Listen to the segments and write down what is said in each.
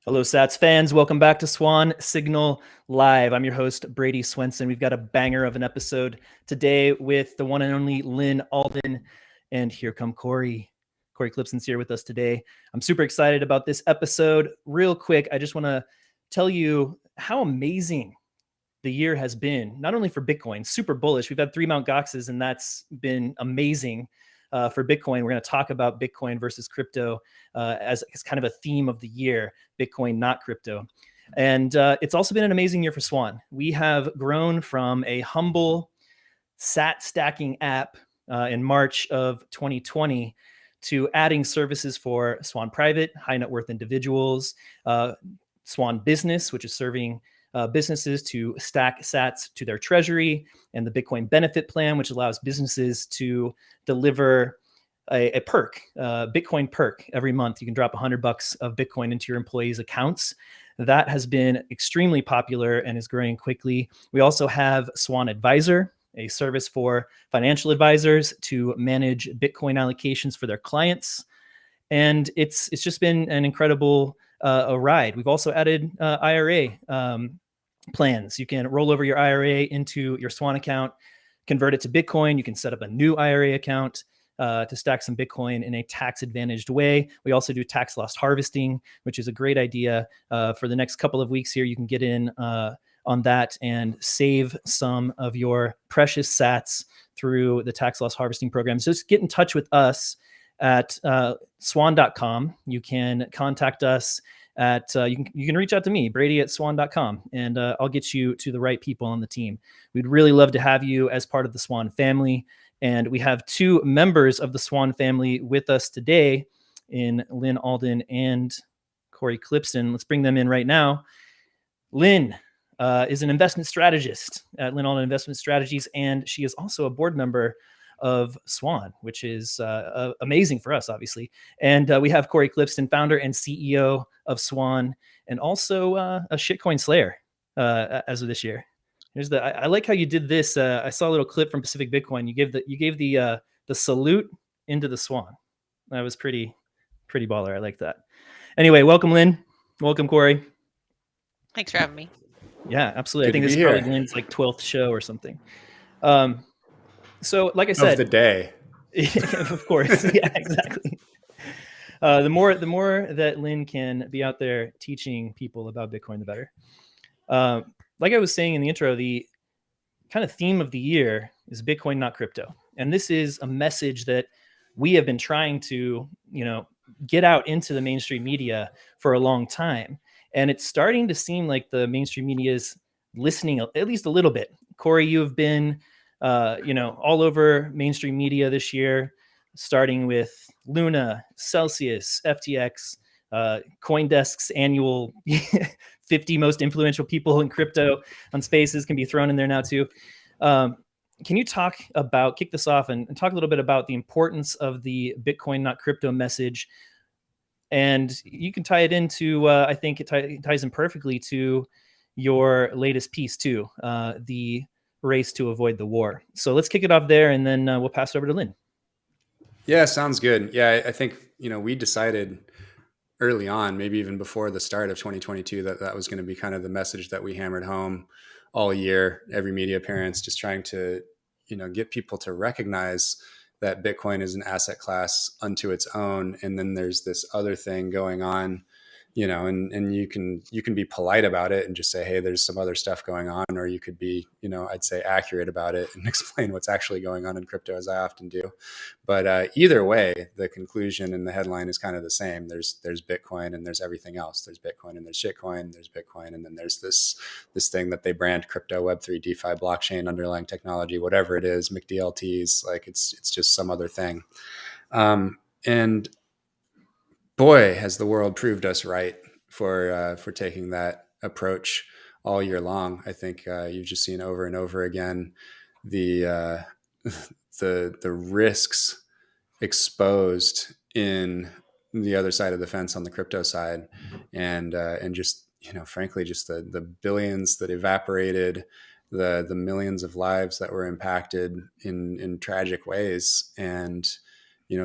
Hello, Sats fans. Welcome back to Swan Signal Live. I'm your host, Brady Swenson. We've got a banger of an episode today with the one and only Lyn Alden. And here come Cory. Cory Klippsten's here with us today. I'm super excited about this episode. Real quick, I just want to tell you how amazing the year has been, not only for Bitcoin, super bullish. We've had 3 Mt. Goxes, and that's been amazing. For Bitcoin, we're going to talk about Bitcoin versus crypto as kind of a theme of the year, Bitcoin, not crypto. And it's also been an amazing year for Swan. We have grown from a humble sat stacking app in March of 2020 to adding services for Swan Private, high net worth individuals, Swan Business, which is serving businesses to stack sats to their treasury, and the Bitcoin benefit plan, which allows businesses to deliver a perk, Bitcoin perk every month. You can drop $100 of Bitcoin into your employees' accounts. That has been extremely popular and is growing quickly. We also have Swan Advisor, a service for financial advisors to manage Bitcoin allocations for their clients. And it's just been an incredible a ride. We've also added IRA plans. You can roll over your IRA into your Swan account, convert it to Bitcoin. You can set up a new IRA account to stack some Bitcoin in a tax advantaged way. We also do tax loss harvesting, which is a great idea. For the next couple of weeks here, you can get in on that and save some of your precious sats through the tax loss harvesting program. So just get in touch with us at swan.com. You can contact us at you can reach out to me, Brady at swan.com, and I'll get you to the right people on the team. We'd really love to have you as part of the Swan family. And we have 2 members of the Swan family with us today in Lyn Alden and Cory Klippsten. Let's bring them in right now. Lyn is an investment strategist at Lyn Alden Investment Strategies, and she is also a board member of Swan, which is amazing for us, obviously. And we have Cory Klippsten, founder and CEO of Swan, and also a shitcoin slayer as of this year. I like how you did this. I saw a little clip from Pacific Bitcoin. You gave the salute into the Swan. That was pretty baller. I like that. Anyway, welcome, Lyn. Welcome, Cory. Thanks for having me. Yeah, absolutely. I Good think to this be is probably here. Lyn's like 12th show or something. So, like I Of said, the day. of course, yeah, exactly. The more that Lyn can be out there teaching people about Bitcoin, the better. Like I was saying in the intro, the kind of theme of the year is Bitcoin, not crypto. And this is a message that we have been trying to, get out into the mainstream media for a long time. And it's starting to seem like the mainstream media is listening at least a little bit. Cory, you have been, all over mainstream media this year, starting with Luna, Celsius, FTX, CoinDesk's annual 50 most influential people in crypto on Spaces can be thrown in there now too. Can you kick this off and talk a little bit about the importance of the Bitcoin, not crypto message? And you can tie it into, I think it ties in perfectly to your latest piece too, the race to avoid the war. So let's kick it off there, and then we'll pass it over to Lyn. Yeah, sounds good. Yeah, I think, we decided early on, maybe even before the start of 2022, that was going to be kind of the message that we hammered home all year, every media appearance, just trying to, get people to recognize that Bitcoin is an asset class unto its own. And then there's this other thing going on, and you can be polite about it and just say, hey, there's some other stuff going on, or you could be, I'd say accurate about it and explain what's actually going on in crypto, as I often do. But either way, the conclusion and the headline is kind of the same. There's Bitcoin and there's everything else. There's Bitcoin and there's shitcoin. There's Bitcoin, and then there's this thing that they brand crypto, Web3, DeFi, blockchain, underlying technology, whatever it is, McDLTs. Like it's just some other thing. And boy, has the world proved us right for taking that approach all year long. I think you've just seen over and over again the risks exposed in the other side of the fence on the crypto side, and just frankly, just the billions that evaporated, the millions of lives that were impacted in tragic ways. And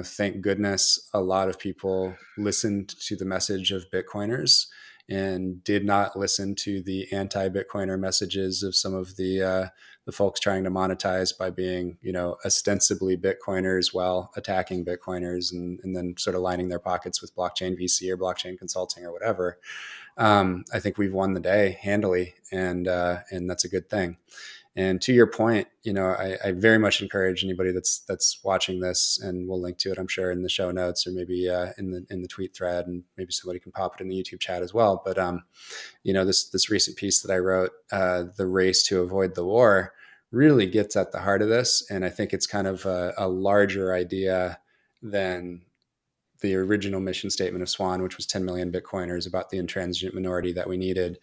thank goodness a lot of people listened to the message of Bitcoiners and did not listen to the anti-Bitcoiner messages of some of the folks trying to monetize by being, ostensibly Bitcoiners while attacking Bitcoiners and then sort of lining their pockets with blockchain VC or blockchain consulting or whatever. I think we've won the day handily, and that's a good thing. And to your point, I very much encourage anybody that's watching this, and we'll link to it, I'm sure, in the show notes or maybe in the tweet thread, and maybe somebody can pop it in the YouTube chat as well. But this recent piece that I wrote, "The Race to Avoid the War," really gets at the heart of this, and I think it's kind of a larger idea than the original mission statement of Swan, which was 10 million Bitcoiners, about the intransigent minority that we needed.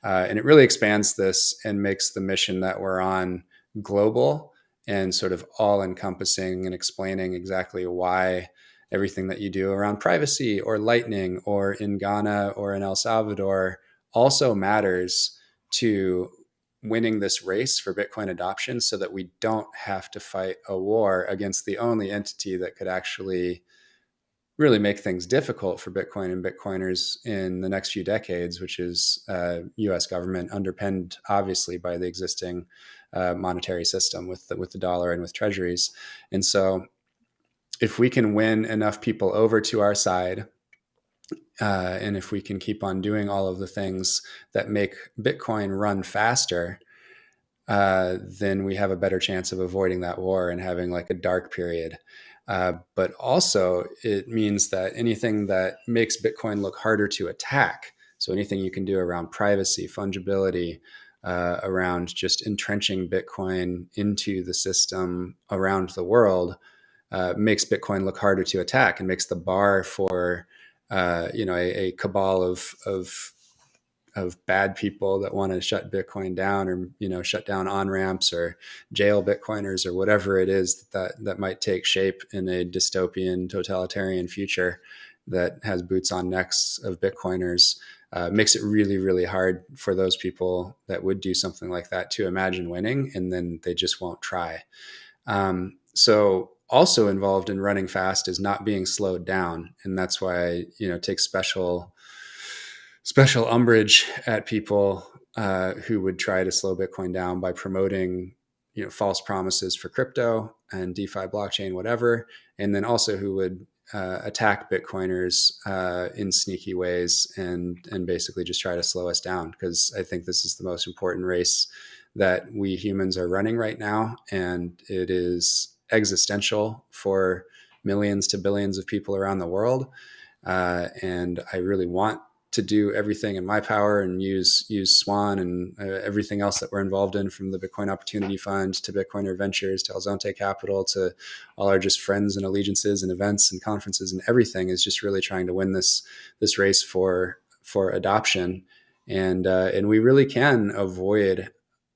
And it really expands this and makes the mission that we're on global and sort of all encompassing, and explaining exactly why everything that you do around privacy or Lightning or in Ghana or in El Salvador also matters to winning this race for Bitcoin adoption, so that we don't have to fight a war against the only entity that could actually really make things difficult for Bitcoin and Bitcoiners in the next few decades, which is U.S. government, underpinned obviously by the existing monetary system with the dollar and with treasuries. And so if we can win enough people over to our side, and if we can keep on doing all of the things that make Bitcoin run faster, then we have a better chance of avoiding that war and having like a dark period. But also it means that anything that makes Bitcoin look harder to attack, so anything you can do around privacy, fungibility, around just entrenching Bitcoin into the system around the world, makes Bitcoin look harder to attack and makes the bar for a cabal of bad people that want to shut Bitcoin down, or shut down on-ramps or jail Bitcoiners or whatever it is that might take shape in a dystopian totalitarian future that has boots on necks of Bitcoiners, makes it really, really hard for those people that would do something like that to imagine winning, and then they just won't try. So also involved in running fast is not being slowed down, and that's why I take special umbrage at people who would try to slow Bitcoin down by promoting false promises for crypto and DeFi, blockchain, whatever, and then also who would attack Bitcoiners in sneaky ways and basically just try to slow us down, because I think this is the most important race that we humans are running right now, and it is existential for millions to billions of people around the world. And I really want to do everything in my power and use Swan and everything else that we're involved in, from the Bitcoin Opportunity Fund to Bitcoiner Ventures to Alzonte Capital to all our just friends and allegiances and events and conferences, and everything is just really trying to win this race for adoption. And we really can avoid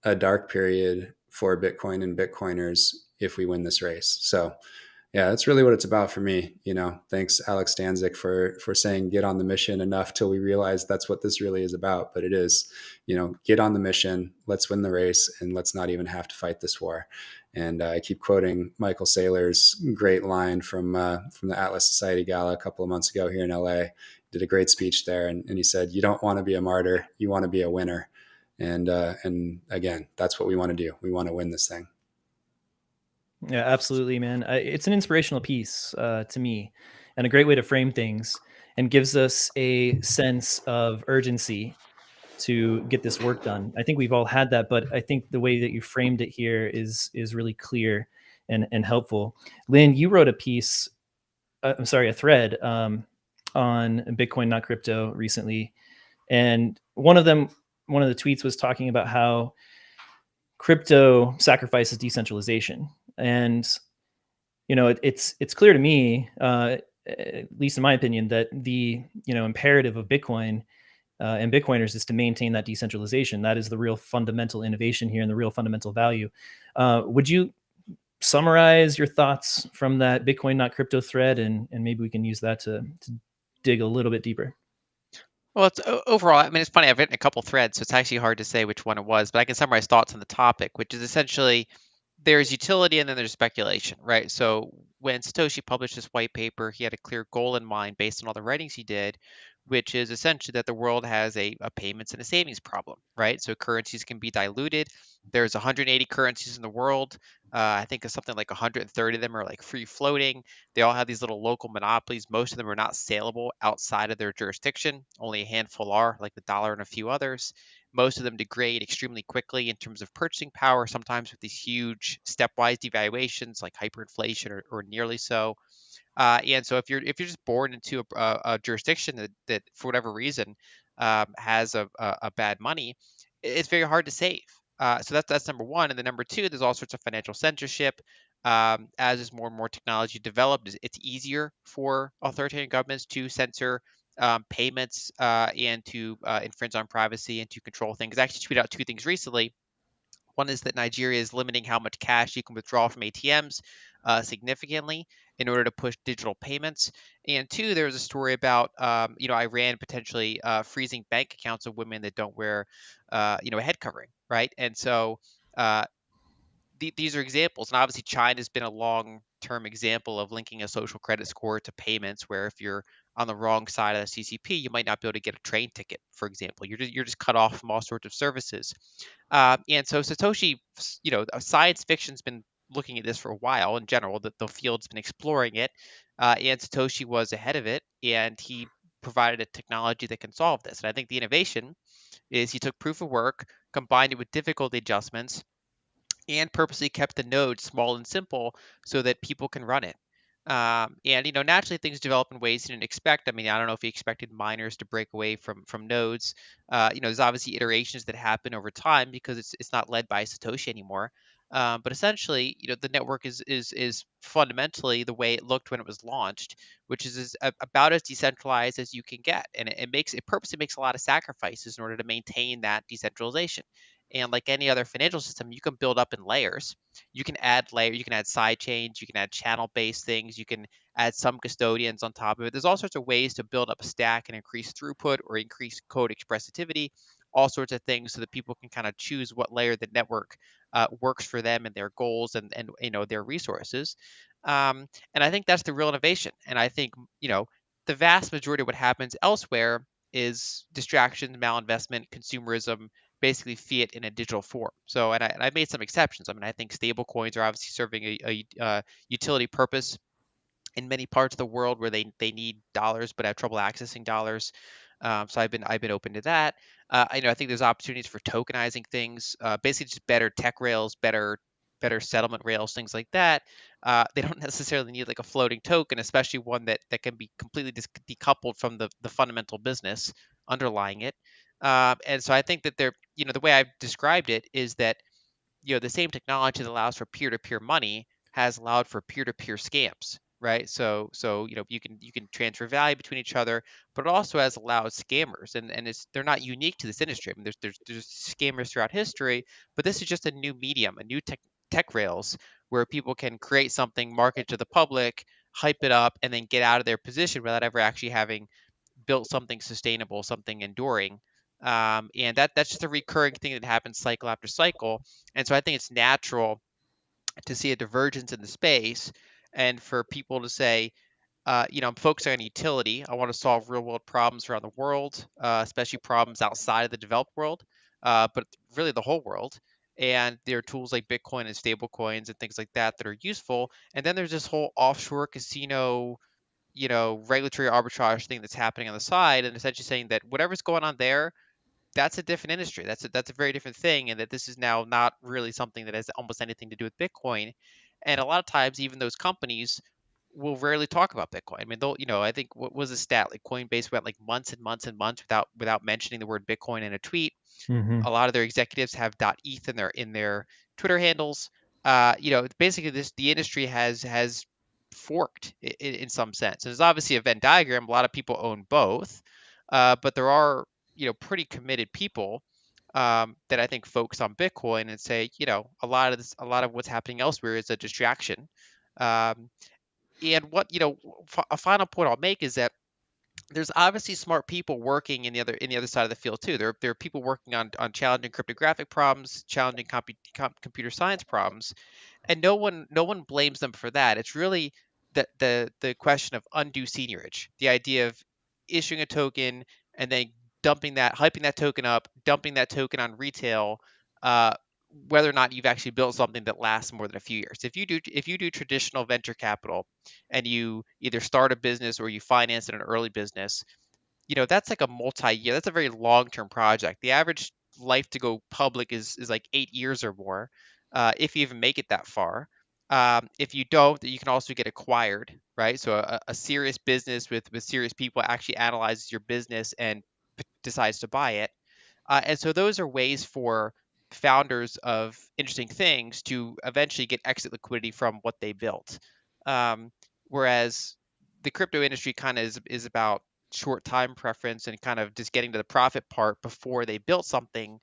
a dark period for Bitcoin and Bitcoiners if we win this race. So yeah, that's really what it's about for me. Thanks, Alex Stanzik, for saying get on the mission enough till we realize that's what this really is about. But it is, get on the mission, let's win the race, and let's not even have to fight this war. And I keep quoting Michael Saylor's great line from the Atlas Society Gala a couple of months ago here in LA. Did a great speech there, and he said, "You don't want to be a martyr, you want to be a winner." And again, that's what we want to do. We want to win this thing. Yeah, absolutely, man. It's an inspirational piece to me, and a great way to frame things, and gives us a sense of urgency to get this work done. I think we've all had that, but I think the way that you framed it here is really clear and helpful. Lyn, you wrote a piece, a thread on Bitcoin, not crypto, recently, and one of the tweets was talking about how crypto sacrifices decentralization. And it's clear to me, at least in my opinion, that the imperative of Bitcoin and Bitcoiners is to maintain that decentralization. That is the real fundamental innovation here and the real fundamental value. Would you summarize your thoughts from that Bitcoin not crypto thread, and maybe we can use that to dig a little bit deeper? Well, it's overall, I mean, it's funny. I've written a couple threads, so it's actually hard to say which one it was, but I can summarize thoughts on the topic, which is essentially there's utility and then there's speculation, right? So when Satoshi published this white paper, he had a clear goal in mind based on all the writings he did, which is essentially that the world has a payments and a savings problem, right? So currencies can be diluted. There's 180 currencies in the world. I think something like 130 of them are like free floating. They all have these little local monopolies. Most of them are not saleable outside of their jurisdiction. Only a handful are, like the dollar and a few others. Most of them degrade extremely quickly in terms of purchasing power, sometimes with these huge stepwise devaluations like hyperinflation or nearly so. And so if you're just born into a jurisdiction that for whatever reason has a bad money, it's very hard to save. So that's number one. And then number two, there's all sorts of financial censorship. As is more and more technology developed, it's easier for authoritarian governments to censor payments and to infringe on privacy and to control things. I actually tweeted out two things recently. One is that Nigeria is limiting how much cash you can withdraw from ATMs significantly in order to push digital payments. And two, there was a story about Iran potentially freezing bank accounts of women that don't wear a head covering, right? And so uh, these are examples, and obviously China has been a long-term example of linking a social credit score to payments, where if you're on the wrong side of the CCP, you might not be able to get a train ticket, for example. You're just cut off from all sorts of services. And so Satoshi, science fiction's been looking at this for a while in general. The field's been exploring it, and Satoshi was ahead of it, and he provided a technology that can solve this. And I think the innovation is he took proof of work, combined it with difficulty adjustments, and purposely kept the node small and simple so that people can run it. And naturally things develop in ways you didn't expect. I mean, I don't know if he expected miners to break away from nodes. There's obviously iterations that happen over time because it's not led by Satoshi anymore. But essentially, the network is fundamentally the way it looked when it was launched, which is about as decentralized as you can get, and it purposely makes a lot of sacrifices in order to maintain that decentralization. And like any other financial system, you can build up in layers. You can add you can add side chains, you can add channel-based things, you can add some custodians on top of it. There's all sorts of ways to build up a stack and increase throughput or increase code expressivity, all sorts of things so that people can kind of choose what layer the network works for them and their goals and their resources. And I think that's the real innovation. And I think the vast majority of what happens elsewhere is distraction, malinvestment, consumerism, basically fiat in a digital form. So, and I made some exceptions. I mean, I think stable coins are obviously serving a utility purpose in many parts of the world where they need dollars but have trouble accessing dollars. So I've been open to that. I think there's opportunities for tokenizing things, basically just better tech rails, better settlement rails, things like that. They don't necessarily need like a floating token, especially one that can be completely decoupled from the fundamental business underlying it. And so I think that the way I've described it is that the same technology that allows for peer-to-peer money has allowed for peer-to-peer scams, right? So you can transfer value between each other, but it also has allowed scammers, and they're not unique to this industry. I mean, there's scammers throughout history, but this is just a new medium, a new tech rails where people can create something, market to the public, hype it up, and then get out of their position without ever actually having built something sustainable, something enduring. And that's just a recurring thing that happens cycle after cycle. And so I think it's natural to see a divergence in the space and for people to say, I'm focusing on utility. I want to solve real world problems around the world, especially problems outside of the developed world, but really the whole world. And there are tools like Bitcoin and stable coins and things like that that are useful. And then there's this whole offshore casino, regulatory arbitrage thing that's happening on the side, and essentially saying that whatever's going on there, that's a different industry. That's a very different thing, and that this is now not really something that has almost anything to do with Bitcoin. And a lot of times, even those companies will rarely talk about Bitcoin. I mean, I think what was the stat? Like Coinbase went like months and months and months without mentioning the word Bitcoin in a tweet. Mm-hmm. A lot of their executives have .eth in their Twitter handles. Basically, the industry has forked in some sense. And there's obviously a Venn diagram. A lot of people own both, but there are pretty committed people that I think focus on Bitcoin and say, a lot of what's happening elsewhere is a distraction. Um, and a final point I'll make is that there's obviously smart people working in the other side of the field too. There are people working on challenging cryptographic problems, challenging computer science problems, and no one blames them for that. It's really the question of undue seniorage, the idea of issuing a token and then hyping that token up, dumping that token on retail, whether or not you've actually built something that lasts more than a few years. If you do traditional venture capital and you either start a business or you finance in an early business, that's like a multi-year, that's a very long-term project. The average life to go public is like 8 years or more, if you even make it that far. If you don't, you can also get acquired, right? So a serious business with serious people actually analyzes your business and decides to buy it. And so those are ways for founders of interesting things to eventually get exit liquidity from what they built. Um, Whereas the crypto industry kind of is about short time preference and kind of just getting to the profit part before they built something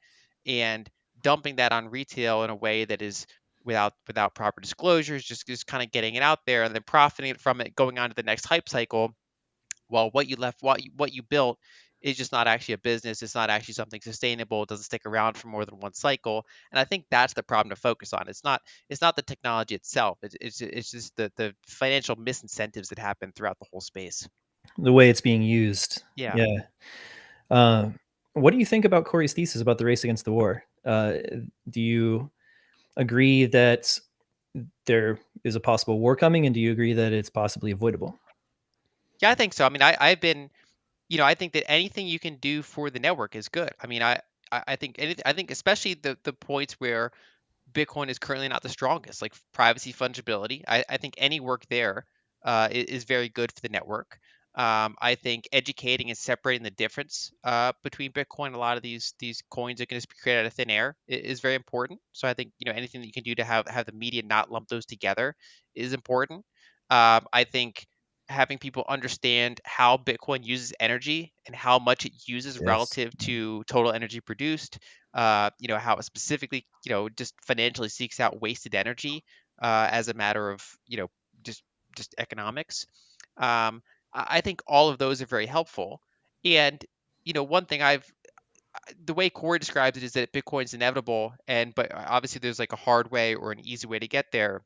and dumping that on retail in a way that is without proper disclosures, just kind of getting it out there and then profiting from it, going on to the next hype cycle. Well, what you built is just not actually a business. It's not actually something sustainable. It doesn't stick around for more than one cycle. And I think that's the problem to focus on. It's not the technology itself. It's just the financial misincentives that happen throughout the whole space. The way it's being used. Yeah. Yeah. What do you think about Cory's thesis about the race against the war? Do you agree that there is a possible war coming, and do you agree that it's possibly avoidable? Yeah, I think so. I mean, I think that anything you can do for the network is good. I mean, I think especially the points where Bitcoin is currently not the strongest, like privacy fungibility. I think any work there is very good for the network. I think educating and separating the difference between Bitcoin and a lot of these coins that can just be created out of thin air is very important. So I think anything that you can do to have the media not lump those together is important. I think having people understand how Bitcoin uses energy and how much it uses Yes. relative to total energy produced, how it specifically, just financially seeks out wasted energy as a matter of, just just economics. I think all of those are very helpful. And one thing the way Corey describes it is that Bitcoin's inevitable, but obviously there's like a hard way or an easy way to get there.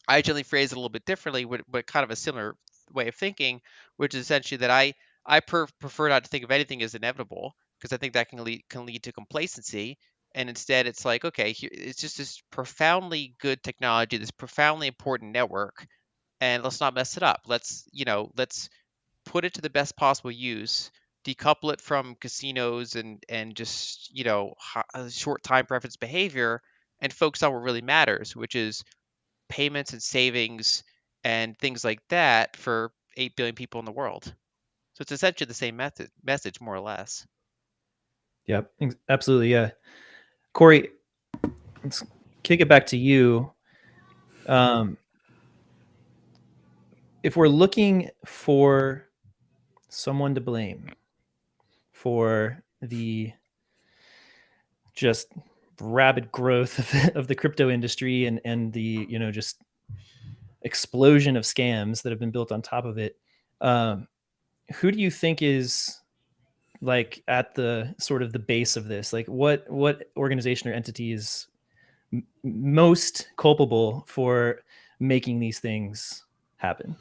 I generally phrase it a little bit differently, but kind of a similar way of thinking, which is essentially that I prefer not to think of anything as inevitable because I think that can lead to complacency. And instead, it's like, okay, here, it's just this profoundly good technology, this profoundly important network, and let's not mess it up. Let's put it to the best possible use, decouple it from casinos and just short time preference behavior, and focus on what really matters, which is payments and savings and things like that for 8 billion people in the world. So it's essentially the same message, more or less. Yep. Absolutely. Yeah. Cory, let's kick it back to you. If we're looking for someone to blame for the just rapid growth of the crypto industry and the just explosion of scams that have been built on top of it, who do you think is like at the sort of the base of this? Like what organization or entity is most culpable for making these things happen?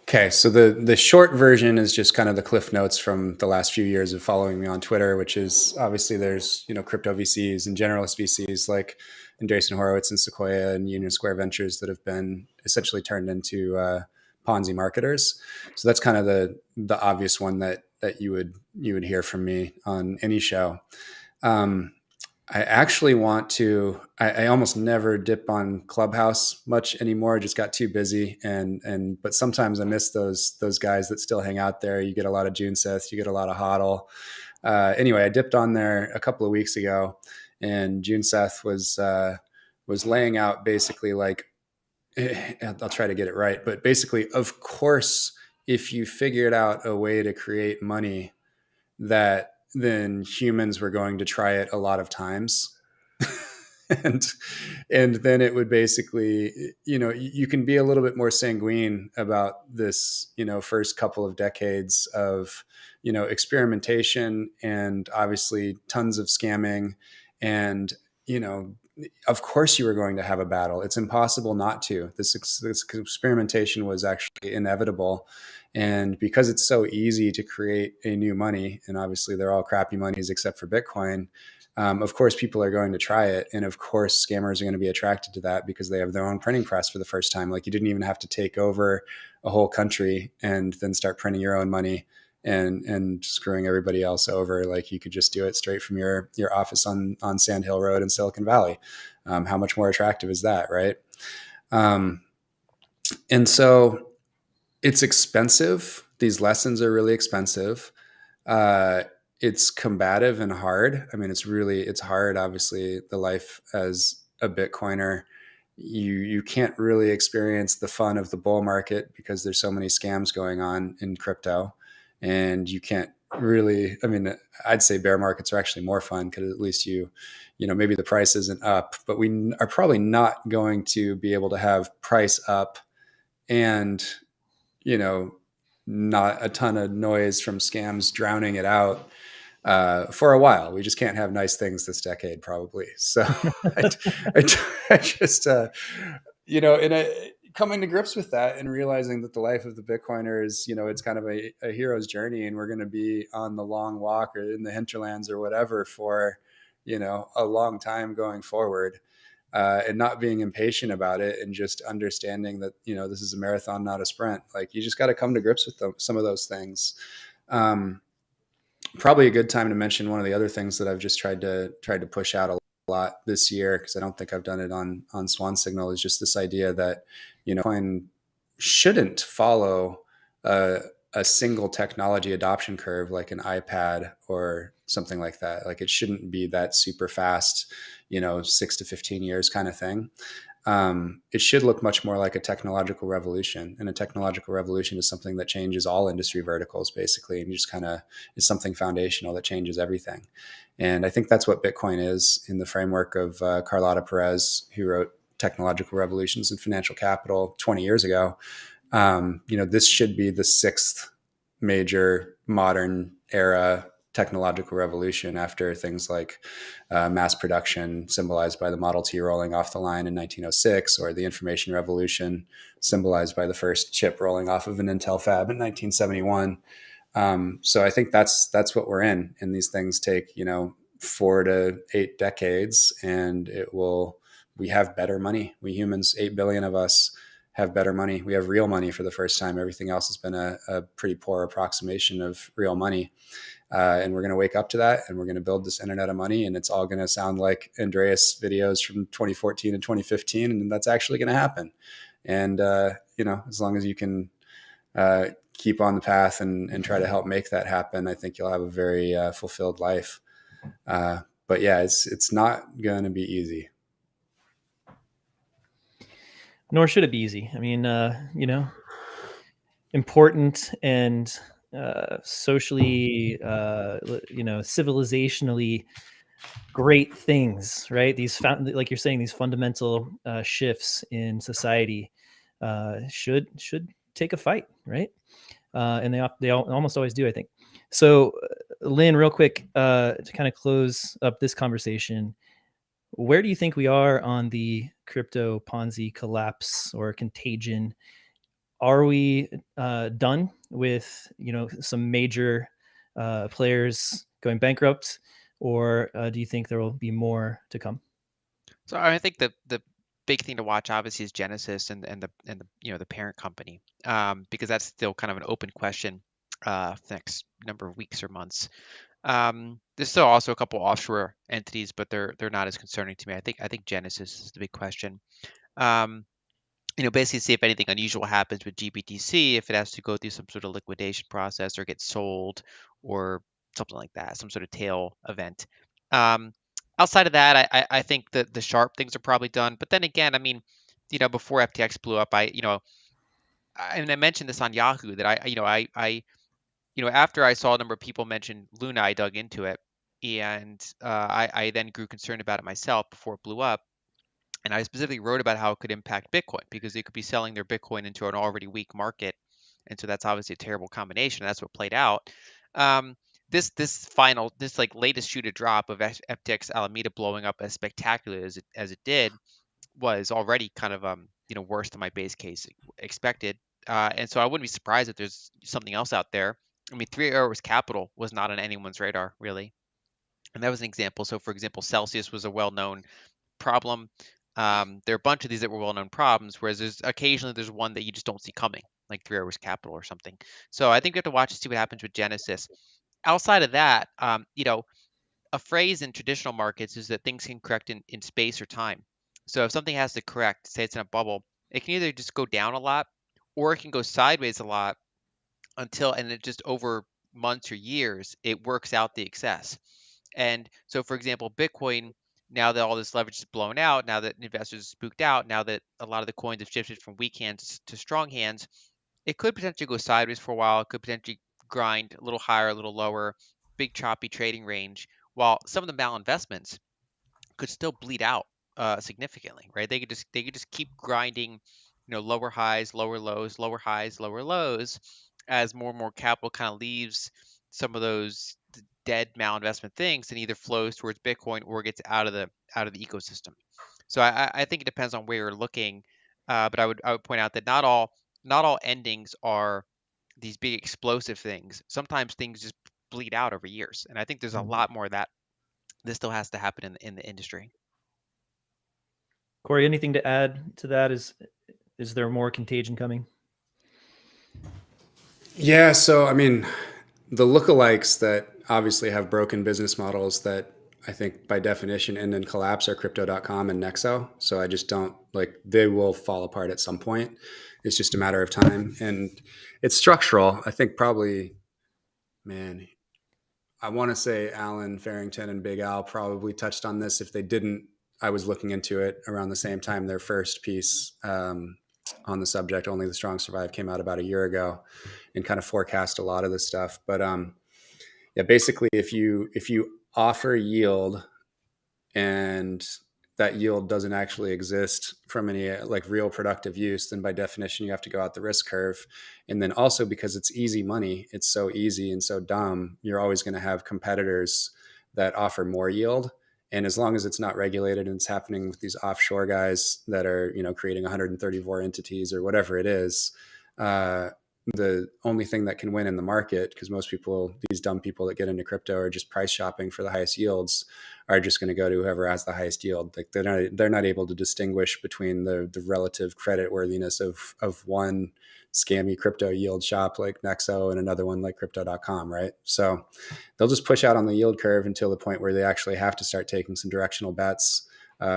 Okay, so the short version is just kind of the cliff notes from the last few years of following me on Twitter, which is obviously there's crypto VCs and generalist VCs like Andreessen Horowitz and Sequoia and Union Square Ventures that have been essentially turned into Ponzi marketers. So that's kind of the obvious one that you would hear from me on any show. I actually want to. I almost never dip on Clubhouse much anymore. I just got too busy, but sometimes I miss those guys that still hang out there. You get a lot of June Seth, you get a lot of Hodl. Anyway, I dipped on there a couple of weeks ago, and June Seth was laying out basically like, I'll try to get it right, but basically, of course, if you figured out a way to create money, that then humans were going to try it a lot of times. and and then it would basically, you can be a little bit more sanguine about this, first couple of decades of, experimentation and obviously tons of scamming and, of course you were going to have a battle. It's impossible not to. This experimentation was actually inevitable. And because it's so easy to create a new money, and obviously they're all crappy monies except for Bitcoin, of course people are going to try it. And of course scammers are going to be attracted to that because they have their own printing press for the first time. Like, you didn't even have to take over a whole country and then start printing your own money and screwing everybody else over. Like, you could just do it straight from your office on Sand Hill Road in Silicon Valley. How much more attractive is that, right? And so it's expensive. These lessons are really expensive. It's combative and hard. I mean, it's hard. Obviously, the life as a Bitcoiner, you can't really experience the fun of the bull market because there's so many scams going on in crypto, and you can't really. I mean, I'd say bear markets are actually more fun because at least maybe the price isn't up, but we are probably not going to be able to have price up and you know not a ton of noise from scams drowning it out for a while. We just can't have nice things this decade, probably. So I, I just, coming to grips with that and realizing that the life of the Bitcoiner is, it's kind of a hero's journey, and we're going to be on the long walk or in the hinterlands or whatever for, a long time going forward. And not being impatient about it, and just understanding that this is a marathon, not a sprint. Like, you just got to come to grips with some of those things. Probably a good time to mention one of the other things that I've just tried to push out a lot this year, because I don't think I've done it on Swan Signal, is just this idea that Bitcoin shouldn't follow a single technology adoption curve like an iPad or something like that. Like, it shouldn't be that super fast, 6 to 15 years kind of thing. It should look much more like a technological revolution. And a technological revolution is something that changes all industry verticals, basically, and just kind of is something foundational that changes everything. And I think that's what Bitcoin is in the framework of Carlotta Perez, who wrote Technological Revolutions in Financial Capital 20 years ago. This should be the sixth major modern era technological revolution, after things like mass production, symbolized by the Model T rolling off the line in 1906, or the information revolution, symbolized by the first chip rolling off of an Intel fab in 1971. So I think that's what we're in. And these things take 4 to 8 decades, and we have better money. We humans, 8 billion of us, have better money. We have real money for the first time. Everything else has been a pretty poor approximation of real money. And we're going to wake up to that, and we're going to build this internet of money, and it's all going to sound like Andreas videos from 2014 and 2015. And that's actually going to happen. And, as long as you can keep on the path and try to help make that happen, I think you'll have a very fulfilled life. But yeah, it's not going to be easy. Nor should it be easy. I mean, important and socially, civilizationally great things, right? Like you're saying, these fundamental shifts in society should take a fight, right? And they almost always do, I think. So, Lyn, real quick, to kind of close up this conversation, where do you think we are on the crypto Ponzi collapse or contagion? Are we done with some major players going bankrupt, or do you think there will be more to come? So I think the big thing to watch obviously is Genesis and the parent company, because that's still kind of an open question for the next number of weeks or months. There's still also a couple offshore entities, but they're not as concerning to me. I think Genesis is the big question. Basically see if anything unusual happens with GBTC, if it has to go through some sort of liquidation process or get sold or something like that, some sort of tail event. Outside of that, I think that the sharp things are probably done. But then again, I mean, before FTX blew up, I mentioned this on Yahoo that after I saw a number of people mention Luna, I dug into it, and I then grew concerned about it myself before it blew up. And I specifically wrote about how it could impact Bitcoin, because they could be selling their Bitcoin into an already weak market. And so that's obviously a terrible combination. That's what played out. this like latest shoe to drop of FTX Alameda blowing up as spectacular as it did was already kind of worse than my base case expected. And so I wouldn't be surprised if there's something else out there. I mean, Three Arrows Capital was not on anyone's radar really, and that was an example. So for example, Celsius was a well-known problem. There are a bunch of these that were well-known problems, whereas there's one that you just don't see coming, like Three Arrows Capital or something. So I think we have to watch and see what happens with Genesis. Outside of that, a phrase in traditional markets is that things can correct in space or time. So if something has to correct, say it's in a bubble, it can either just go down a lot or it can go sideways a lot and it just over months or years, it works out the excess. And so, for example, Bitcoin, now that all this leverage is blown out, now that investors are spooked out, now that a lot of the coins have shifted from weak hands to strong hands, it could potentially go sideways for a while. It could potentially grind a little higher, a little lower, big choppy trading range, while some of the malinvestments could still bleed out significantly, right? They could just keep grinding, lower highs, lower lows, lower highs, lower lows, as more and more capital kind of leaves some of those dead malinvestment things and either flows towards Bitcoin or gets out of the ecosystem. So I think it depends on where you're looking, but I would point out that not all endings are these big explosive things. Sometimes things just bleed out over years, and I think there's a lot more of that this still has to happen in the industry. Cory, anything to add to that? Is there more contagion coming? Yeah. So, I mean, the lookalikes that obviously have broken business models that I think by definition end in collapse are crypto.com and Nexo. So I just don't like, they will fall apart at some point. It's just a matter of time. And it's structural. I think probably, man, I want to say Alan Farrington and Big Al probably touched on this. If they didn't, I was looking into it around the same time their first piece on the subject, Only the Strong Survive, came out about a year ago and kind of forecast a lot of this stuff. But yeah, basically, if you offer yield and that yield doesn't actually exist from any like real productive use, then by definition you have to go out the risk curve. And then also, because it's easy money, it's so easy and so dumb, you're always going to have competitors that offer more yield. And as long as it's not regulated and it's happening with these offshore guys that are, creating 134 entities or whatever it is, the only thing that can win in the market, because most people, these dumb people that get into crypto are just price shopping for the highest yields, are just going to go to whoever has the highest yield. Like they're not able to distinguish between the relative credit worthiness of one scammy crypto yield shop like Nexo and another one like crypto.com, right? So they'll just push out on the yield curve until the point where they actually have to start taking some directional bets,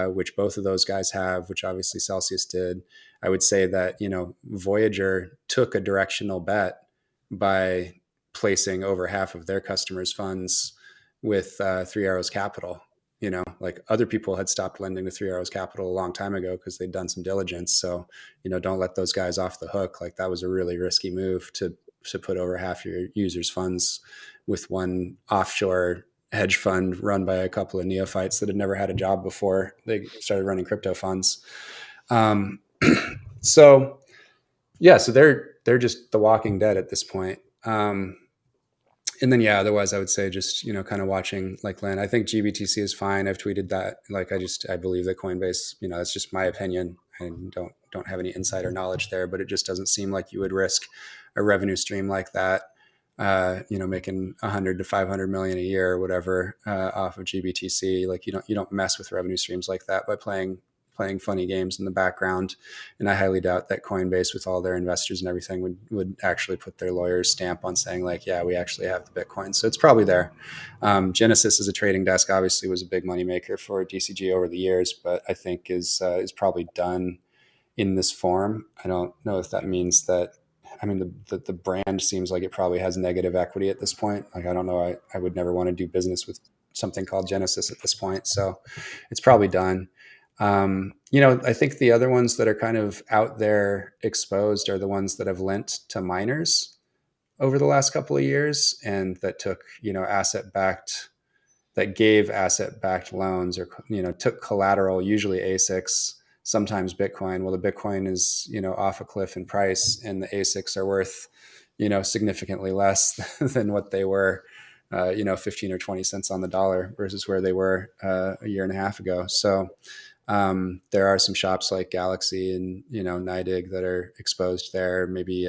which both of those guys have, which obviously Celsius did. I would say that, Voyager took a directional bet by placing over half of their customers' funds with Three Arrows Capital. Like other people had stopped lending to Three Arrows Capital a long time ago because they'd done some diligence. So, don't let those guys off the hook. Like that was a really risky move to put over half your users' funds with one offshore hedge fund run by a couple of neophytes that had never had a job before they started running crypto funds. So yeah, so they're just the Walking Dead at this point. And then yeah, otherwise I would say just kind of watching like Lyn. I think GBTC is fine. I've tweeted that. Like I believe that Coinbase. That's just my opinion. I don't have any insider knowledge there, but it just doesn't seem like you would risk a revenue stream like that. Making 100 to 500 million a year or whatever off of GBTC. Like you don't mess with revenue streams like that by playing funny games in the background. And I highly doubt that Coinbase, with all their investors and everything, would actually put their lawyer's stamp on saying like, yeah, we actually have the Bitcoin. So it's probably there. Genesis as a trading desk obviously was a big moneymaker for DCG over the years, but I think is probably done in this form. I don't know if that means that. I mean, the brand seems like it probably has negative equity at this point. Like, I don't know. I would never want to do business with something called Genesis at this point. So it's probably done. I think the other ones that are kind of out there exposed are the ones that have lent to miners over the last couple of years and that took, gave asset backed loans or, took collateral, usually ASICs, sometimes Bitcoin. Well, the Bitcoin is, off a cliff in price and the ASICs are worth, significantly less than what they were 15 or 20 cents on the dollar versus where they were a year and a half ago. So there are some shops like Galaxy and NYDIG that are exposed there. Maybe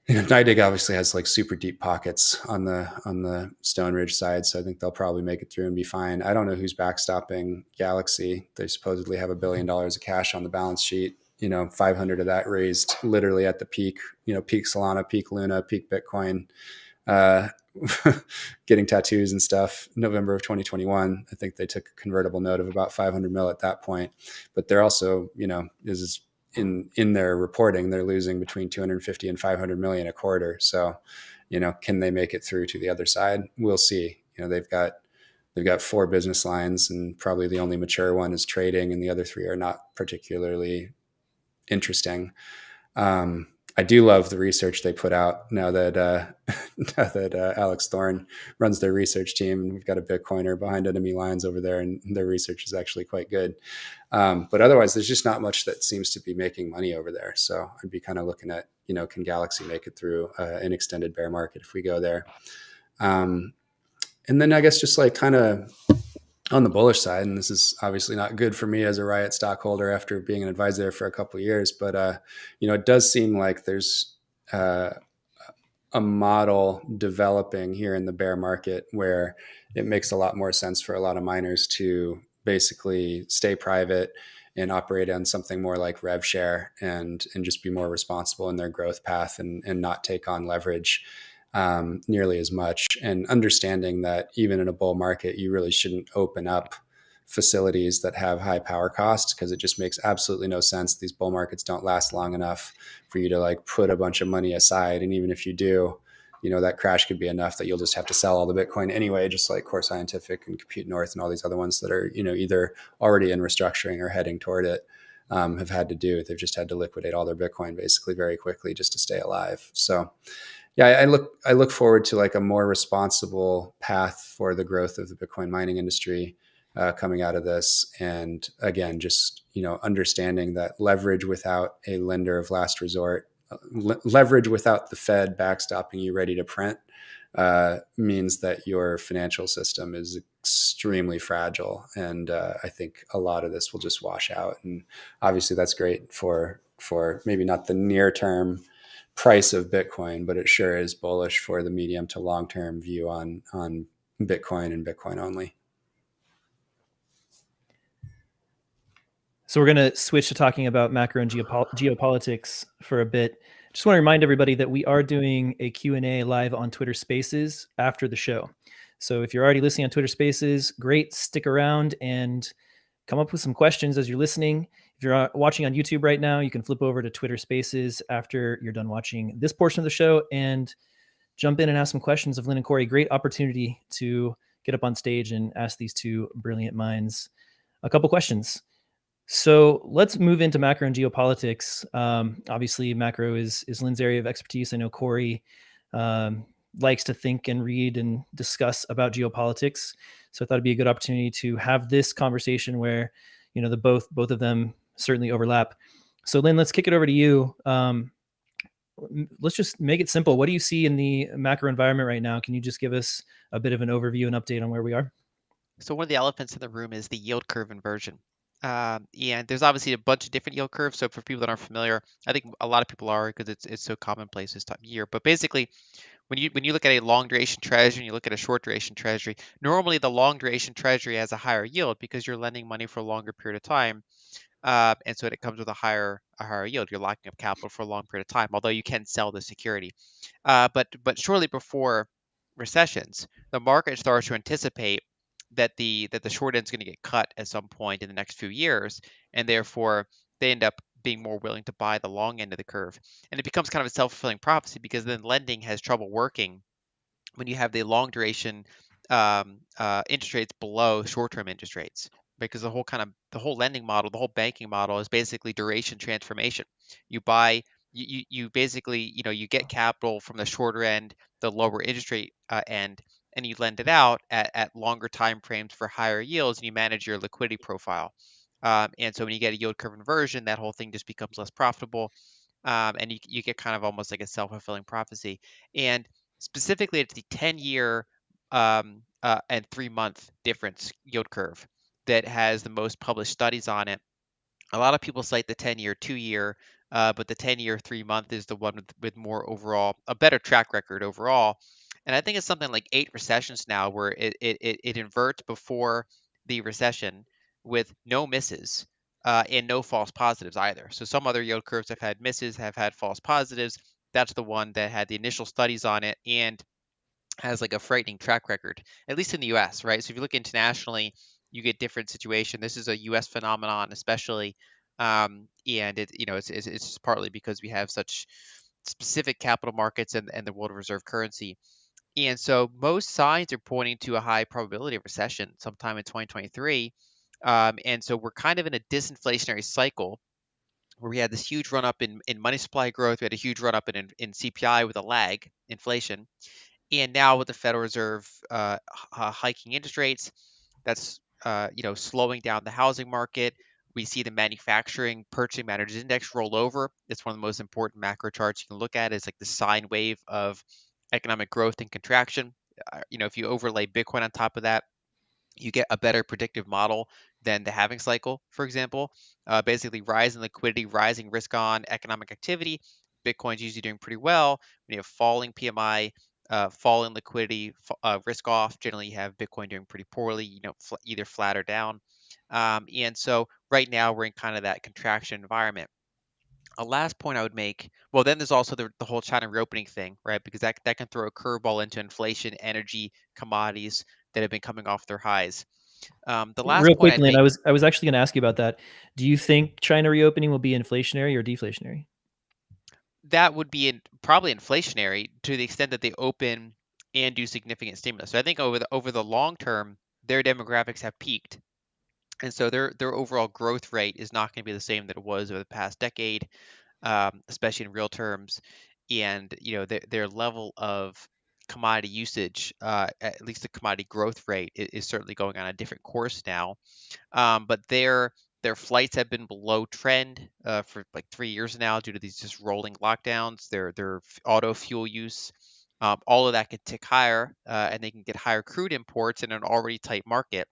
NYDIG obviously has like super deep pockets on the Stone Ridge side, so I think they'll probably make it through and be fine. I don't know who's backstopping Galaxy. They supposedly have $1 billion of cash on the balance sheet. 500 of that raised literally at the peak. Peak Solana, peak Luna, peak Bitcoin. Uh, getting tattoos and stuff. November of 2021, I think they took a convertible note of about 500 mil at that point. But they're also, is in their reporting, they're losing between 250 and 500 million a quarter. So, can they make it through to the other side? We'll see. They've got 4 business lines, and probably the only mature one is trading, and the other 3 are not particularly interesting. I do love the research they put out now that Alex Thorne runs their research team, and we've got a Bitcoiner behind enemy lines over there, and their research is actually quite good. But otherwise, there's just not much that seems to be making money over there. So I'd be kind of looking at, can Galaxy make it through an extended bear market if we go there? And then I guess just like kind of on the bullish side, and this is obviously not good for me as a Riot stockholder after being an advisor there for a couple of years, but it does seem like there's a model developing here in the bear market where it makes a lot more sense for a lot of miners to basically stay private and operate on something more like rev share and just be more responsible in their growth path and not take on leverage nearly as much, and understanding that even in a bull market, you really shouldn't open up facilities that have high power costs, because it just makes absolutely no sense. These bull markets don't last long enough for you to like put a bunch of money aside. And even if you do, that crash could be enough that you'll just have to sell all the Bitcoin anyway, just like Core Scientific and Compute North and all these other ones that are, either already in restructuring or heading toward it, have had to do. They've just had to liquidate all their Bitcoin basically very quickly just to stay alive. So yeah, I look forward to like a more responsible path for the growth of the Bitcoin mining industry coming out of this. And again, just understanding that leverage without a lender of last resort, leverage without the Fed backstopping you ready to print, means that your financial system is extremely fragile. And I think a lot of this will just wash out. And obviously, that's great for maybe not the near term price of Bitcoin, but it sure is bullish for the medium to long term view on Bitcoin and Bitcoin only. So we're going to switch to talking about macro and geopolitics for a bit. Just want to remind everybody that we are doing a Q&A live on Twitter Spaces after the show. So if you're already listening on Twitter Spaces, great, stick around and come up with some questions as you're listening. If you're watching on YouTube right now, you can flip over to Twitter Spaces after you're done watching this portion of the show and jump in and ask some questions of Lyn and Cory. Great opportunity to get up on stage and ask these two brilliant minds a couple questions. So let's move into macro and geopolitics. Obviously, macro is Lyn's area of expertise. I know Cory likes to think and read and discuss about geopolitics. So I thought it'd be a good opportunity to have this conversation where, the both of them certainly overlap. So Lyn, let's kick it over to you. Let's just make it simple. What do you see in the macro environment right now? Can you just give us a bit of an overview and update on where we are? So one of the elephants in the room is the yield curve inversion. And there's obviously a bunch of different yield curves. So for people that aren't familiar, I think a lot of people are, because it's so commonplace this time of year. But basically, when you look at a long duration treasury and you look at a short duration treasury, normally the long duration treasury has a higher yield because you're lending money for a longer period of time. And so it comes with a higher yield. You're locking up capital for a long period of time, although you can sell the security. But shortly before recessions, the market starts to anticipate that the short end is going to get cut at some point in the next few years, and therefore they end up being more willing to buy the long end of the curve. And it becomes kind of a self-fulfilling prophecy, because then lending has trouble working when you have the long duration interest rates below short-term interest rates, because the whole lending model, the whole banking model is basically duration transformation. You buy, you basically, you get capital from the shorter end, the lower interest rate end, and you lend it out at longer time frames for higher yields, and you manage your liquidity profile. And so when you get a yield curve inversion, that whole thing just becomes less profitable, and you get kind of almost like a self-fulfilling prophecy. And Specifically, it's the 10-year and 3-month difference yield curve that has the most published studies on it. A lot of people cite the 10-year, 2-year, but the 10-year, 3-month is the one with more overall, a better track record overall. And I think it's something like 8 recessions now where it inverts before the recession with no misses and no false positives either. So some other yield curves have had misses, have had false positives. That's the one that had the initial studies on it and has like a frightening track record, at least in the US, right? So if you look internationally, you get different situation. This is a US phenomenon, especially, and it's just partly because we have such specific capital markets and the world reserve currency. And so most signs are pointing to a high probability of recession sometime in 2023. And so we're kind of in a disinflationary cycle where we had this huge run up in money supply growth. We had a huge run up in CPI with a lag inflation. And now with the Federal Reserve hiking interest rates, that's slowing down the housing market. We see the manufacturing purchasing managers index roll over. It's one of the most important macro charts you can look at. It's like the sine wave of economic growth and contraction. If you overlay Bitcoin on top of that, you get a better predictive model than the halving cycle, for example. Basically, rising liquidity, rising risk on economic activity. Bitcoin's usually doing pretty well. When you have falling PMI, falling liquidity, risk off, generally you have Bitcoin doing pretty poorly, either flat or down. And so right now we're in kind of that contraction environment. A last point I would make, well, then there's also the whole China reopening thing, right? Because that can throw a curveball into inflation, energy, commodities that have been coming off their highs. The last Real point I'd quickly, and make, I was actually going to ask you about that. Do you think China reopening will be inflationary or deflationary? that would be probably inflationary to the extent that they open and do significant stimulus. So I think over the long term, their demographics have peaked, and so their overall growth rate is not going to be the same that it was over the past decade, especially in real terms. And their level of commodity usage, at least the commodity growth rate, is certainly going on a different course now. But their flights have been below trend for like 3 years now due to these just rolling lockdowns. Their auto fuel use, all of that can tick higher, and they can get higher crude imports in an already tight market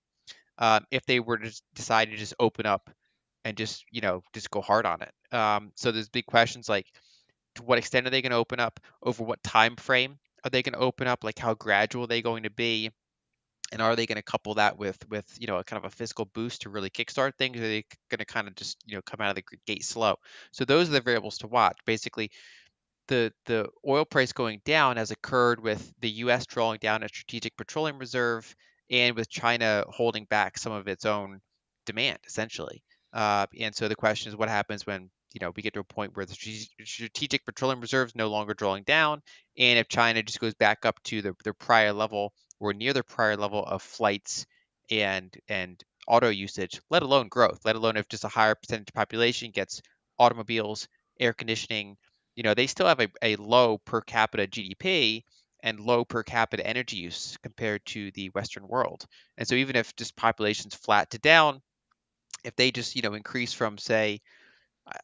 if they were to decide to just open up and just go hard on it. So there's big questions like, to what extent are they going to open up? Over what time frame are they going to open up? Like, how gradual are they going to be? And are they going to couple that with a kind of a fiscal boost to really kickstart things? Or are they going to kind of just come out of the gate slow? So those are the variables to watch. Basically, the oil price going down has occurred with the U.S. drawing down a strategic petroleum reserve and with China holding back some of its own demand, essentially. And so the question is, what happens when we get to a point where the strategic petroleum reserve is no longer drawing down, and if China just goes back up to their prior level or near their prior level of flights and auto usage, let alone growth, let alone if just a higher percentage of population gets automobiles, air conditioning, they still have a low per capita GDP and low per capita energy use compared to the Western world. And so even if just population's flat to down, if they just, increase from, say,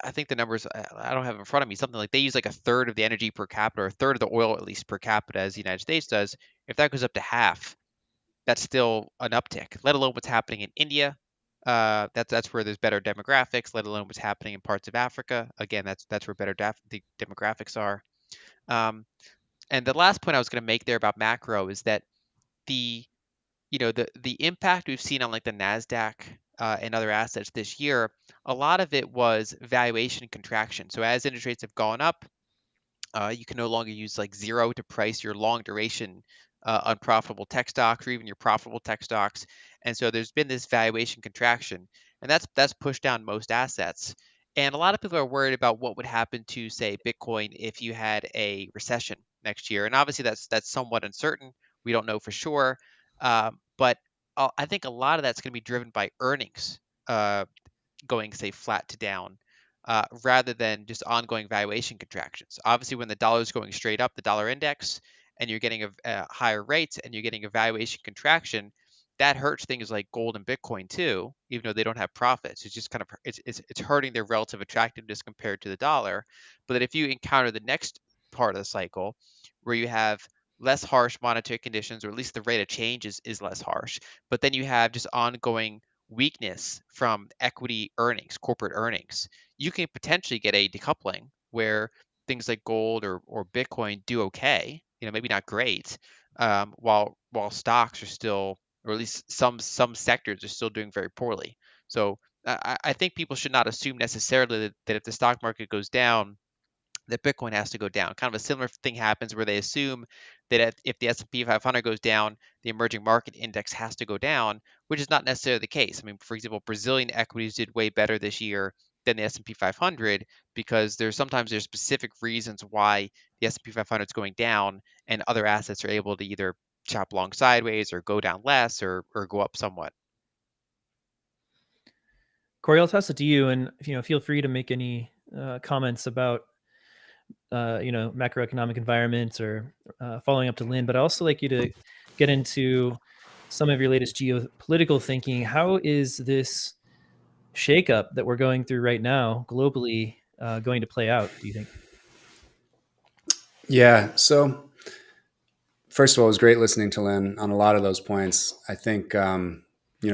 I think the numbers, I don't have in front of me, something like they use like a third of the energy per capita, or a third of the oil at least per capita as the United States does. If that goes up to half, that's still an uptick, let alone what's happening in India. That's where there's better demographics, let alone what's happening in parts of Africa. Again, that's where better the demographics are. And the last point I was going to make there about macro is that the the impact we've seen on like the Nasdaq and other assets this year, a lot of it was valuation contraction. So as interest rates have gone up, you can no longer use like zero to price your long duration unprofitable tech stocks or even your profitable tech stocks. And so there's been this valuation contraction, and that's pushed down most assets. And a lot of people are worried about what would happen to, say, Bitcoin if you had a recession next year. And obviously that's somewhat uncertain. We don't know for sure. But I think a lot of that's going to be driven by earnings. Going, say, flat to down, rather than just ongoing valuation contractions. Obviously, when the dollar is going straight up, the dollar index, and you're getting a higher rates and you're getting a valuation contraction, that hurts things like gold and Bitcoin too, even though they don't have profits. It's just kind of it's hurting their relative attractiveness compared to the dollar. But that if you encounter the next part of the cycle where you have less harsh monetary conditions, or at least the rate of change is less harsh. But then you have just ongoing weakness from equity earnings, corporate earnings. You can potentially get a decoupling where things like gold or Bitcoin do okay, maybe not great, while stocks are still, or at least some sectors are still doing very poorly. So I think people should not assume necessarily that if the stock market goes down, that Bitcoin has to go down. Kind of a similar thing happens where they assume that if the S&P 500 goes down, the emerging market index has to go down, which is not necessarily the case. I mean, for example, Brazilian equities did way better this year than the S&P 500 because there's specific reasons why the S&P 500 is going down, and other assets are able to either chop along sideways or go down less or go up somewhat. Cory, I'll toss it to you, and feel free to make any comments about macroeconomic environments or following up to Lyn. But I also like you to get into some of your latest geopolitical thinking. How is this shakeup that we're going through right now globally going to play out, do you think? Yeah. So first of all, it was great listening to Lyn on a lot of those points. I think,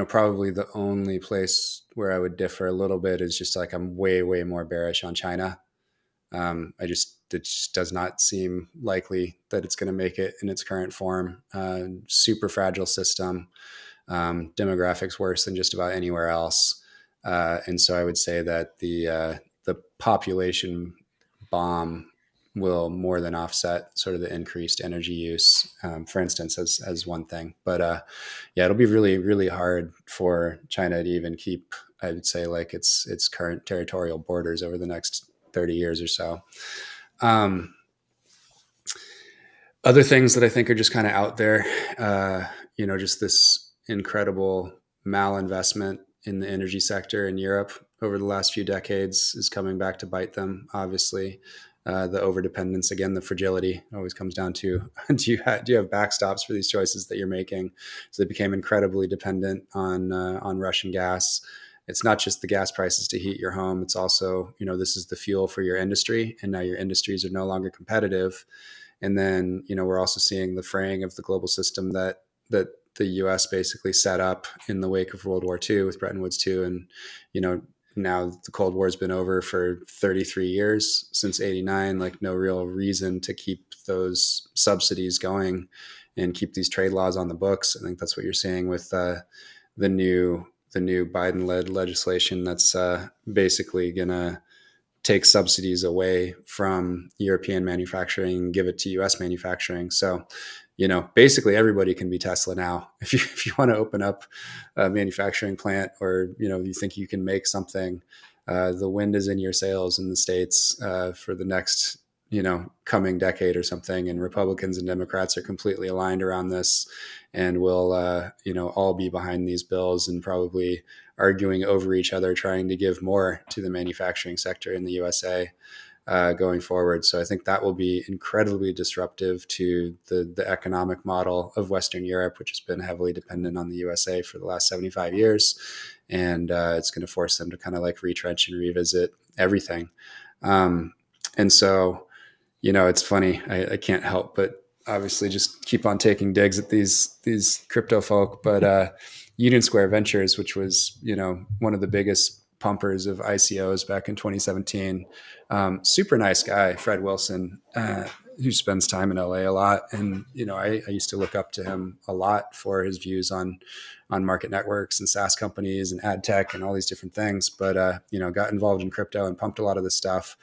probably the only place where I would differ a little bit is just like I'm way, way more bearish on China. It just does not seem likely that it's going to make it in its current form. Super fragile system, demographics worse than just about anywhere else. And so I would say that the population bomb will more than offset sort of the increased energy use, for instance, as one thing. But yeah, it'll be really, really hard for China to even keep, I would say, like its current territorial borders over the next 30 years or so. Other things that I think are just kind of out there, just this incredible malinvestment in the energy sector in Europe over the last few decades is coming back to bite them. Obviously, the overdependence, again, the fragility always comes down to do you have backstops for these choices that you're making? So they became incredibly dependent on Russian gas. It's not just the gas prices to heat your home. It's also, this is the fuel for your industry, and now your industries are no longer competitive. And then, we're also seeing the fraying of the global system that the U.S. basically set up in the wake of World War II with Bretton Woods II. And, now the Cold War has been over for 33 years since 89, like no real reason to keep those subsidies going and keep these trade laws on the books. I think that's what you're seeing with the new Biden-led legislation that's basically going to take subsidies away from European manufacturing and give it to US manufacturing. So, basically everybody can be Tesla now. If you want to open up a manufacturing plant, or, you think you can make something, the wind is in your sails in the States for the next, coming decade or something. And Republicans and Democrats are completely aligned around this, and will, all be behind these bills and probably arguing over each other, trying to give more to the manufacturing sector in the USA going forward. So I think that will be incredibly disruptive to the economic model of Western Europe, which has been heavily dependent on the USA for the last 75 years. And it's going to force them to kind of like retrench and revisit everything. And so, it's funny. I can't help but obviously just keep on taking digs at these crypto folk. But Union Square Ventures, which was, one of the biggest pumpers of ICOs back in 2017. Super nice guy, Fred Wilson, who spends time in LA a lot. And, I used to look up to him a lot for his views on market networks and SaaS companies and ad tech and all these different things. But, got involved in crypto and pumped a lot of this stuff.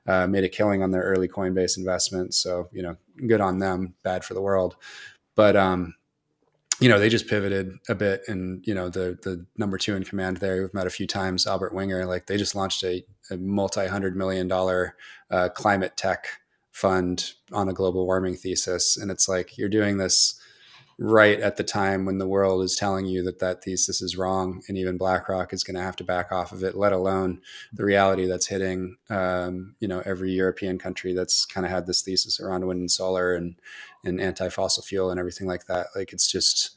Made a killing on their early Coinbase investment. So, good on them, bad for the world. But, they just pivoted a bit, and, the number two in command there, we've met a few times, Albert Winger, like they just launched a multi-$100 million climate tech fund on a global warming thesis. And it's like, you're doing this right at the time when the world is telling you that thesis is wrong, and even BlackRock is going to have to back off of it, let alone the reality that's hitting, every European country that's kind of had this thesis around wind and solar and anti-fossil fuel and everything like that. Like, it's just,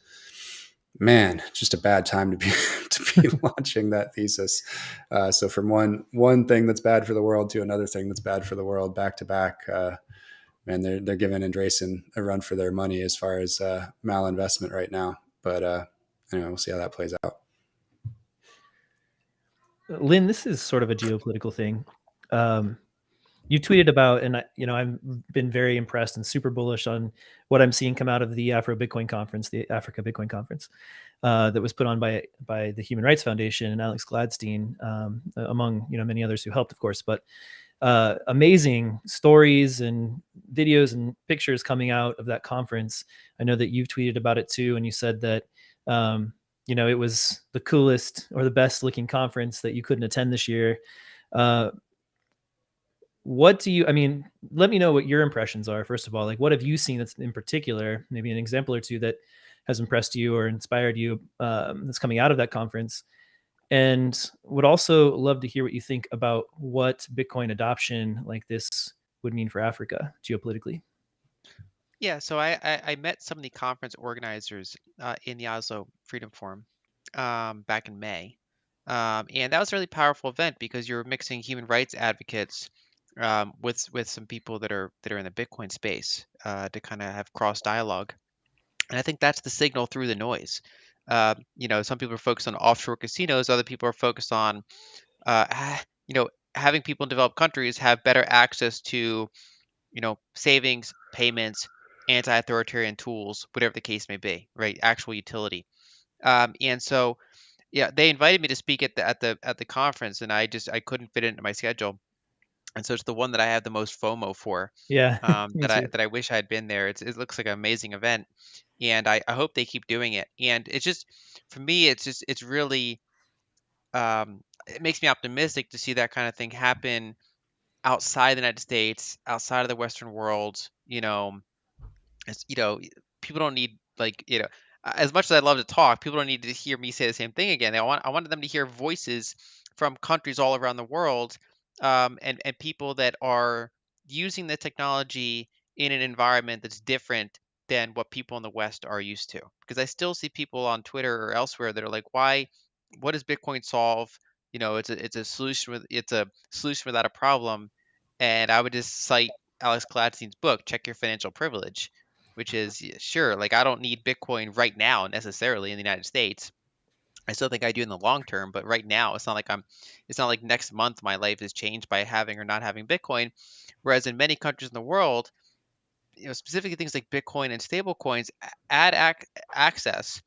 man, just a bad time to be launching that thesis. So from one thing that's bad for the world to another thing that's bad for the world back to back, man, they're giving Andreessen a run for their money as far as malinvestment right now. But anyway, we'll see how that plays out. Lyn, this is sort of a geopolitical thing. You tweeted about, and I've been very impressed and super bullish on what I'm seeing come out of the Afro Bitcoin conference, the Africa Bitcoin conference, that was put on by the Human Rights Foundation and Alex Gladstein, among many others who helped, of course. But amazing stories and videos and pictures coming out of that conference. I know that you've tweeted about it too, and you said that it was the coolest or the best looking conference that you couldn't attend this year. Let me know what your impressions are, first of all. Like, what have you seen that's in particular, maybe an example or two that has impressed you or inspired you, that's coming out of that conference? And would also love to hear what you think about what Bitcoin adoption like this would mean for Africa geopolitically. Yeah, so I met some of the conference organizers in the Oslo Freedom Forum back in May. And that was a really powerful event because you're mixing human rights advocates with some people that are in the Bitcoin space to kind of have cross dialogue. And I think that's the signal through the noise. Some people are focused on offshore casinos, other people are focused on having people in developed countries have better access to savings, payments, anti-authoritarian tools, whatever the case may be, right? Actual utility. And so, yeah, they invited me to speak at the conference, and I couldn't fit it into my schedule. And so it's the one that I have the most FOMO for. Yeah, me too. That I wish I had been there. It looks like an amazing event, and I hope they keep doing it. And it's just for me, it's really it makes me optimistic to see that kind of thing happen outside the United States, outside of the Western world. It's, people don't need as much as I love to talk, people don't need to hear me say the same thing again. I wanted them to hear voices from countries all around the world, and people that are using the technology in an environment that's different than what people in the West are used to. Because I still see people on Twitter or elsewhere that are like, "Why? What does Bitcoin solve? It's a solution without a problem." And I would just cite Alex Gladstein's book, Check Your Financial Privilege, which is sure, like I don't need Bitcoin right now necessarily in the United States. I still think I do in the long term, but right now it's not like next month my life is changed by having or not having Bitcoin. Whereas in many countries in the world, specifically things like Bitcoin and stable coins add access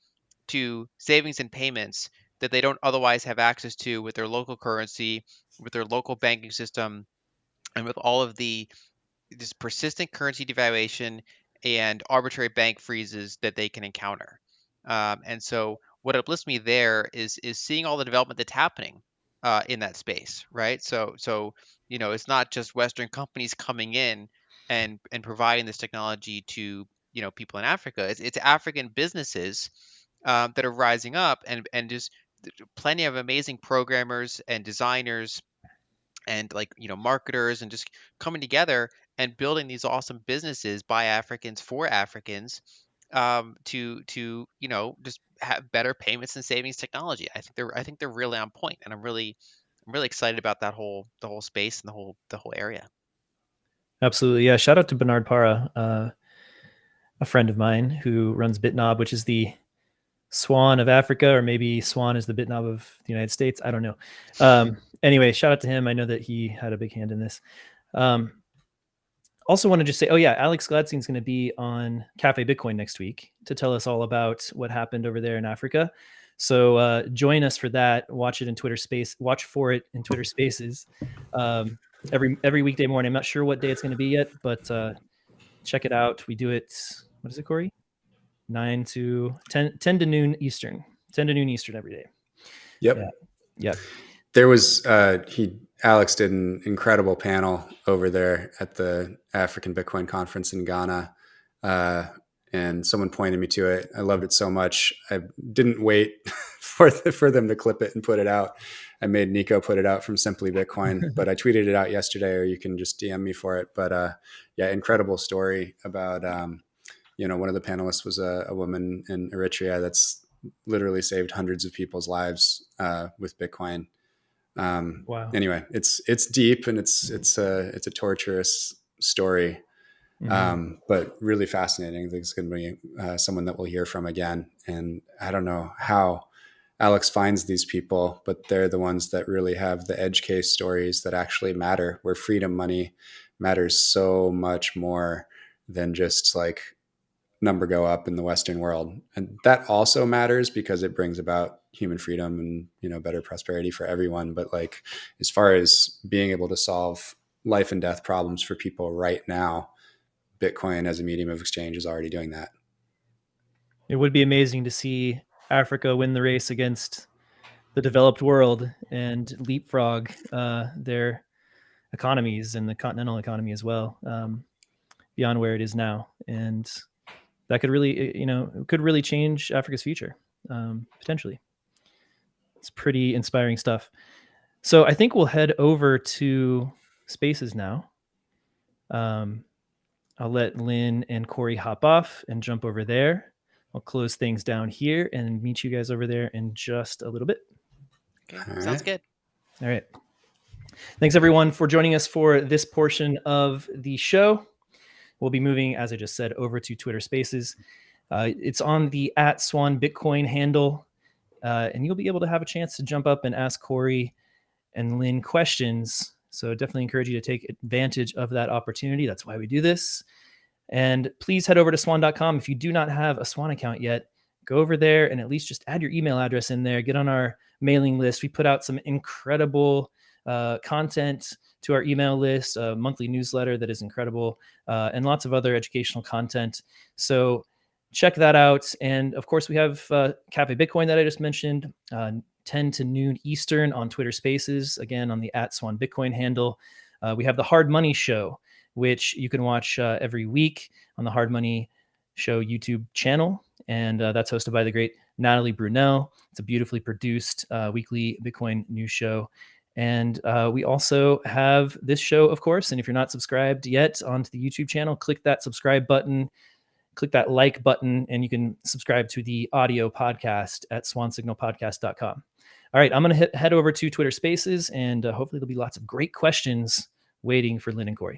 to savings and payments that they don't otherwise have access to with their local currency, with their local banking system, and with all of the this persistent currency devaluation and arbitrary bank freezes that they can encounter. And so what uplifts me there is seeing all the development that's happening in that space, right? So it's not just Western companies coming in and providing this technology to people in Africa. It's African businesses that are rising up and just plenty of amazing programmers and designers and marketers and just coming together and building these awesome businesses by Africans for Africans to just have better payments and savings technology. I think they're really on point, and I'm really excited about the whole space and the whole area. Absolutely. Yeah. Shout out to Bernard Para, a friend of mine who runs BitNob, which is the Swan of Africa, or maybe Swan is the BitNob of the United States. I don't know. Anyway, shout out to him. I know that he had a big hand in this. Also want to just say, Alex Gladstein's going to be on Cafe Bitcoin next week to tell us all about what happened over there in Africa. So join us for that. Watch it in Twitter Space. Watch for it in Twitter Spaces every weekday morning. I'm not sure what day it's going to be yet, but check it out. We do it. What is it, Cory? 9 to 10 to noon Eastern. 10 to noon Eastern every day. Yep. Yeah. Yep. There was Alex did an incredible panel over there at the African Bitcoin conference in Ghana, and someone pointed me to it. I loved it so much. I didn't wait for them to clip it and put it out. I made Nico put it out from Simply Bitcoin, but I tweeted it out yesterday, or you can just DM me for it. But yeah, incredible story about one of the panelists was a woman in Eritrea that's literally saved hundreds of people's lives with Bitcoin. Wow. Anyway, it's deep, and it's a torturous story. But really fascinating. I think it's going to be someone that we'll hear from again. And I don't know how Alex finds these people, but they're the ones that really have the edge case stories that actually matter, where freedom money matters so much more than just like number go up in the Western world. And that also matters because it brings about human freedom and, you know, better prosperity for everyone. But like, as far as being able to solve life and death problems for people right now, Bitcoin as a medium of exchange is already doing that. It would be amazing to see Africa win the race against the developed world and leapfrog their economies and the continental economy as well, beyond where it is now. And that could really, could really change Africa's future, potentially. It's pretty inspiring stuff. So I think we'll head over to Spaces now. I'll let Lyn and Cory hop off and jump over there. I'll close things down here and meet you guys over there in just a little bit. Okay, sounds good. All right. Thanks, everyone, for joining us for this portion of the show. We'll be moving, as I just said, over to Twitter Spaces. It's on the @Swan Bitcoin handle, and you'll be able to have a chance to jump up and ask Cory and Lyn questions. So definitely encourage you to take advantage of that opportunity. That's why we do this. And please head over to swan.com. If you do not have a Swan account yet, go over there and at least just add your email address in there. Get on our mailing list. We put out some incredible content to our email list, a monthly newsletter that is incredible, and lots of other educational content. So check that out. And of course, we have Cafe Bitcoin that I just mentioned, 10 to noon Eastern on Twitter Spaces, again, on the @Swan Bitcoin handle. We have the Hard Money Show, which you can watch every week on the Hard Money Show YouTube channel. And that's hosted by the great Natalie Brunell. It's a beautifully produced weekly Bitcoin news show. And we also have this show, of course. And if you're not subscribed yet onto the YouTube channel, click that subscribe button, click that like button, and you can subscribe to the audio podcast at swansignalpodcast.com. All right, I'm going to head over to Twitter Spaces, and hopefully there'll be lots of great questions waiting for Lyn and Cory.